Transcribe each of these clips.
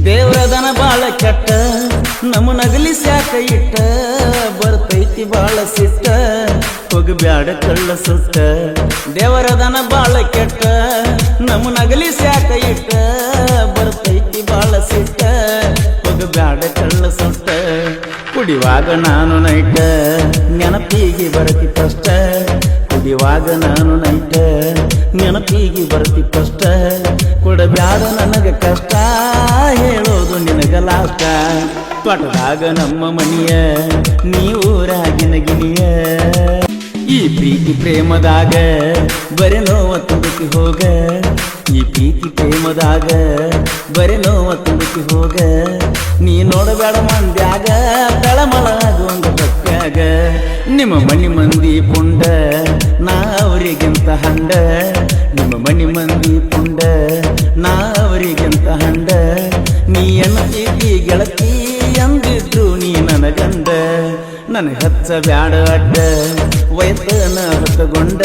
ದೇವ್ರದನ ಬಾಳ ಕೆಟ್ಟ ನಮ್ಮ ನಗಲಿ ಸ್ಯಾಕ ಇಟ್ಟ ಬರ್ತೈತಿ ಬಾಳ ಸಿಟ್ಟ ಹೋಗಬ್ಯಾಡ ಕಳ್ಳ ಸುಟ್ಟ. ದೇವರದನ ಬಾಳ ಕೆಟ್ಟ ನಮ್ಮ ನಗಲಿ ಸ್ಯಾಕ ಇಟ್ಟ ಬರ್ತೈತಿ ಬಾಳ ಸಿಟ್ಟ ಹೋಗಬ್ಯಾಡ ಕಳ್ಳ ಸುಟ್ಟ. ಕುಡಿವಾಗ ನಾನು ನೈಟ ನೆನಪಿಗೆ ಬರತಿ ಕಷ್ಟ, ಕುಡಿವಾಗ ನಾನು ನೈಟ ನೆನಪಿಗೆ ಬರತಿ ಕಷ್ಟ. ಕೊಡಬ್ಯಾಡ ನನಗ ಕಷ್ಟ ಹೇಳೋದು ನಿನಗ ಲಾಷ್ಟ. ತೊಟದಾಗ ನಮ್ಮ ಮನಿಯ ನೀವೂರಾಗಿನ ಗಿನಿಯ. ಈ ಪ್ರೀತಿ ಪ್ರೇಮದಾಗ ಬರೆ ನೋವ ತುಂಬಿ ಹೋಗ, ಈ ಪ್ರೀತಿ ಪ್ರೇಮದಾಗ ಬರೆ ನೋವ ತುಂಬಿ ಹೋಗ. ನೀ ನೋಡಬೇಡ ಮಂದ್ಯಾಗ ಬೆಳಮಳ ಆಗುವಂಗ ಬಕ್ಕಾಗ. ನಿಮ್ಮ ಮನಿ ಮಂದಿ ಪುಂಡ ನಾ ಅವರಿಗಿಂತ ಹಂಡ, ನಿಮ್ಮ ಮನಿ ಮಂದಿ ಪುಂಡ ನಾ ಅವರಿಗಿಂತ ಹಂಡ. ನೀ ಎನ್ನತೀತಿ ಗೆಳತಿ ಅಂದಿದ್ರು ನೀ ನನ್ನ ಗಂಡ. ನನಗೆ ಹಚ್ಚಬ್ಯಾಡ ಅಡ್ಡ ವಯಸ್ಸನ ಹೊತ್ತಗೊಂಡ.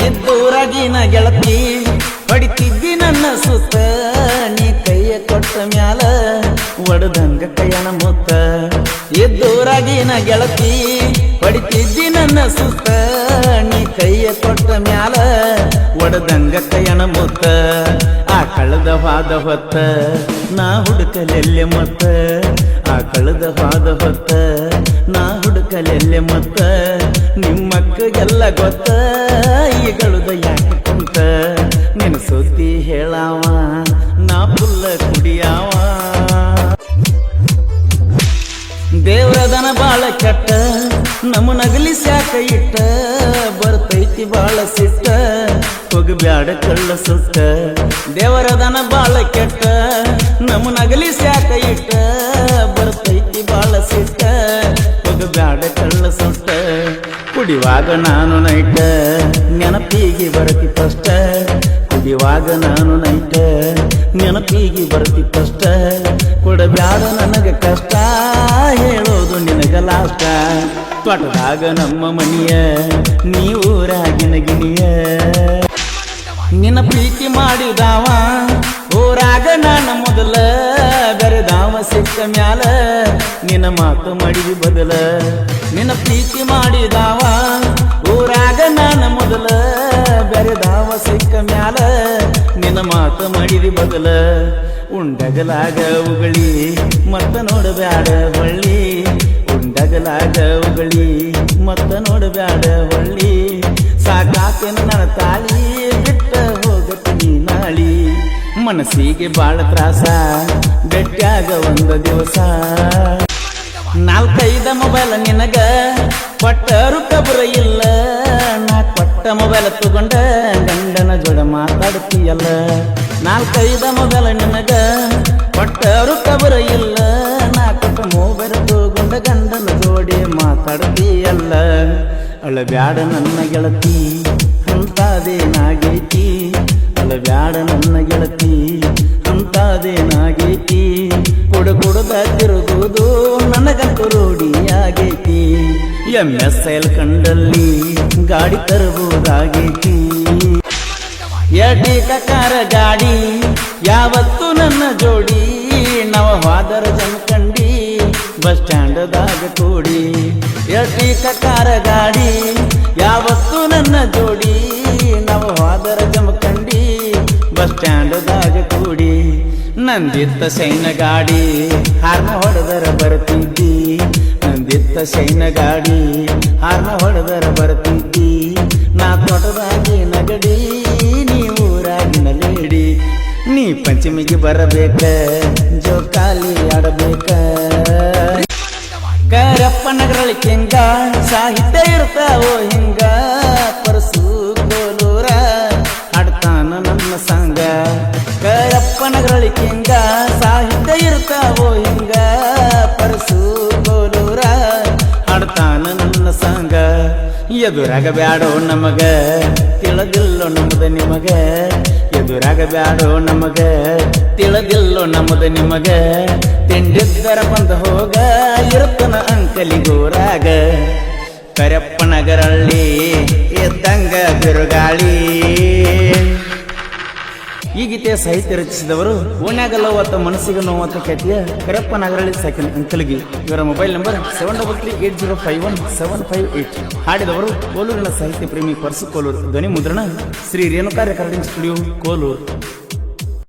ಎದ್ದೂರಾಗಿನ ಗೆಳತಿ ಹೊಡಿತಿದ್ದಿ ನನ್ನ ಸುತ್ತ, ನೀ ಕೈಯ ಕೊಟ್ಟ ಮ್ಯಾಲ ಒಡದಂಗ ಕೈಯನ ಮುತ್ತ. ಎದ್ದೂರಾಗಿನ ಗೆಳತಿ ಹೊಡಿತಿದ್ದಿ ನನ್ನ ಸುತ್ತ, ನೀ ಕೈಯ ಕೊಟ್ಟ ಮ್ಯಾಲ ಒಡದಂಗ ಕೈಯನ ಮುತ್ತ. ಆ ಕಳೆದ ಹಾದ ಹೊತ್ತ ನಾ ಹುಡುಕಲೆಲ್ಲೆ ಮತ್ತ, ಆ ಕಳೆದ ಹಾದ ಹೊತ್ತ ನಾ ಹುಡುಕಲೆಲ್ಲೆ ಮತ್ತ. ನಿಮ್ಮಕ್ಕಗೆಲ್ಲ ಗೊತ್ತ ಈಗಳುದ ಯಾಕೆ ಕುಂತ. ನಿನ್ನ ಸುದ್ದಿ ಹೇಳಾವ ನಾ ಪುಲ್ಲ ಕುಡಿಯಾವ. ದೇವ್ರದನ ಬಾಳ ಕೆಟ್ಟ ನಮ್ಮ ನಗಲಿ ಸ್ಯಾಕ ಇಟ್ಟ ಬರ್ತೈತಿ ಬಾಳ ಸಿಟ್ಟ ಹೋಗಬ್ಯಾಡ ಕಳ್ಳ ಸುಟ್ಟ. ದೇವರದನ ಬಾಳ ಕೆಟ್ಟ ನಮ್ಮ ನಗಲಿ ಸ್ಯಾಕ ಇಟ್ಟ ಬರ್ತೈತಿ ಬಾಳ ಸಿಟ್ಟ ಹೋಗಬ್ಯಾಡ ಕಳ್ಳ ಸುಟ್ಟ. ಕುಡಿವಾಗ ನಾನು ನೈಟ ನೆನಪಿಗೆ ಬರತಿ ಕಷ್ಟ, ಕುಡಿವಾಗ ನಾನು ನೈಟ ನೆನಪಿಗೆ ಬರತಿ ಕಷ್ಟ. ಕೊಡಬ್ಯಾಡ ನನಗ ಕಷ್ಟ ಹೇಳೋದು ನಿನಗ ಲಾಷ್ಟ. ತೊಟದಾಗ ನಮ್ಮ ಮನಿಯ ನೀವೂರಾಗಿನ ಗಿನಿಯ. ನಿನ್ನ ಪ್ರೀತಿ ಮಾಡಿದಾವ ಊರಾಗ ನಾನು ಮೊದಲ, ಬೆರೆದಾವ ಸಿಕ್ಕ ಮ್ಯಾಲ ನಿನ್ನ ಮಾತು ಮಾಡಿದಿ ಬದಲ. ನಿನ್ನ ಪ್ರೀತಿ ಮಾಡಿದಾವ ಊರಾಗ ನಾನು ಮೊದಲ, ಬೆರೆದಾವ ಸಿಕ್ಕ ಮ್ಯಾಲ ನಿನ್ನ ಮಾತು ಮಾಡಿದಿ ಬದಲ. ಉಂಡಗಲಾಗ ಉಗಳಿ ಮತ್ತ ನೋಡಬ್ಯಾಡ ಹೊಳ್ಳಿ, ಉಂಡಗಲಾಗ ಉಗಳಿ ಮತ್ತ ನೋಡಬ್ಯಾಡ ಹೊಳ್ಳಿ. ಸಾಕಾತೇನ ನನ್ನ ತಾಳಿ ಬಿಟ್ಟ ಹೋಗತೀನಿ ನಾಳಿ. ಮನಸ್ಸಿಗೆ ಬಾಳ ತ್ರಾಸ ಗಟ್ಟ್ಯಾಗ ಒಂದ ದಿವಸ. ನಾಲ್ಕೈದ ಮೊಬೈಲ್ ನಿನಗ ಕೊಟ್ಟರು ಕಬರ ಇಲ್ಲ, ನಾ ಕೊಟ್ಟ ಮೊಬೈಲ್ ತಗೊಂಡ ಗಂಡನ ಜೋಡ ಮಾತಾಡ್ತೀಯಲ್ಲ. ನಾಲ್ಕೈದ ಮೊಬೈಲ್ ನಿನಗ ಕೊಟ್ಟರು ಕಬರ ಇಲ್ಲ, ನಾ ಕೊಟ್ಟ ಮೊಬೈಲ್ ತಗೊಂಡ ಗಂಡನ ಜೋಡಿ ಮಾತಾಡ್ತೀಯಲ್ಲ. ಅಳಬ್ಯಾಡ ನನ್ನ ಗೆಳತಿ ಅಂತಾದೇನಾಗೈತಿ, ಅಳಬ್ಯಾಡ ನನ್ನ ಗೆಳತಿ ಅಂತಾದೇನಾಗೈತಿ. ಕುಡದ ತಿರುಗುವುದು ನನಗಂತೂ ರೂಢಿಯಾಗೈತಿ. MSL ಕಂಡಲ್ಲಿ ಗಾಡಿ ತರಬಹುದಾಗೈತಿ. ಎಟಿಕಾರ ಗಾಡಿ ಯಾವತ್ತು ನನ್ನ ಜೋಡಿ, ನಾವು ಹೋದರ ಜಮಖಂಡಿ ಬಸ್ ಸ್ಟ್ಯಾಂಡದಾಗ ಕೂಡಿ. ಎಟಿಕಾರ ಗಾಡಿ ಯಾವತ್ತು ನನ್ನ ಜೋಡಿ, ನಾವು ಹೋದರ ಜಮಖಂಡಿ ಬಸ್ ಸ್ಟ್ಯಾಂಡದಾಗ ಕೂಡಿ. ನಂದಿತ್ತ ಶೈನ ಗಾಡಿ ಹಾರ್ನ ಹೊಡೆದರ ಬರ್ತಿದ್ದಿ, ನಂದಿತ್ತ ಶೈನ ಗಾಡಿ ಹಾರ್ನ ಹೊಡೆದರ ಬರ್ತಿದ್ದಿ. ನಾ ತೋಟದಾಗಿ ನಗಡಿ ನೀ ಊರಾಗಿನ ಲೇಡಿ. ನೀ ಪಂಚಮಿಗೆ ಬರಬೇಕ ಜೋಕಾಲಿ ಆಡಬೇಕ. ಕರಪ್ಪ ನಗರಳಿ ಕೆಂಗ ಸಾಹಿತ್ಯ ಇರ್ತಾವೋ ಹಿಂಗ, ಪರಸು ಕೋಲೂರ ಹಾಡ್ತಾನ ನನ್ನ ಸಂಗ. ಕರಪ್ಪ ನಗರಳಿ ಕೆಂಗ ಸಾಹಿತ್ಯ ಇರ್ತಾವೋ ಹಿಂಗ, ಪರಸು ಕೋಲೂರ ಹಾಡ್ತಾನ ನನ್ನ ಸಂಗ. ಎದುರಾಗ ಬ್ಯಾಡೋ ನಮಗ ತಿಳಿದಿಲ್ಲೋ ನಮ್ಮದ ನಿಮಗ, ಎದುರಾಗ ಬ್ಯಾಡೋ ನಮಗ ತಿಳಿದಿಲ್ಲೋ ನಮ್ಮದ ನಿಮಗ. ತಿಂಡಿದ್ದರ ಬಂದ ಹೋಗ ಇರುತ್ತನ ಅಂಕಲಿಗೋರಾಗ. ಕರಪ್ಪ ನಗರಳ್ಳಿ ಎದ್ದಂಗ ಬಿರುಗಾಳಿ, ಈ ಗೀತೆಯ ಸಾಹಿತ್ಯ ರಚಿಸಿದವರು ಓಣ್ಯಾಗಲ್ಲ ಅಥವಾ ಮನಸ್ಸಿಗೆ ನೋವತ್ತ ಖ್ಯಾತಿಯ ಕರಪ್ಪ ನಾಗರಳ್ಳಿ ಸಾಕಿನ ಅಂಕಲ್ಗಿ. ಇವರ ಮೊಬೈಲ್ ನಂಬರ್ 7338051758. ಹಾಡಿದವರು ಕೋಲೂರಿನ ಸಾಹಿತ್ಯ ಪ್ರೇಮಿ ಪರ್ಸು ಕೋಲೂರು. ಧ್ವನಿ ಮುದ್ರಣ ಶ್ರೀ ರೇಣುಕಾ ರೆಕಾರ್ಡಿಂಗ್ ಸ್ಟುಡಿಯೋ ಕೋಲೂರು.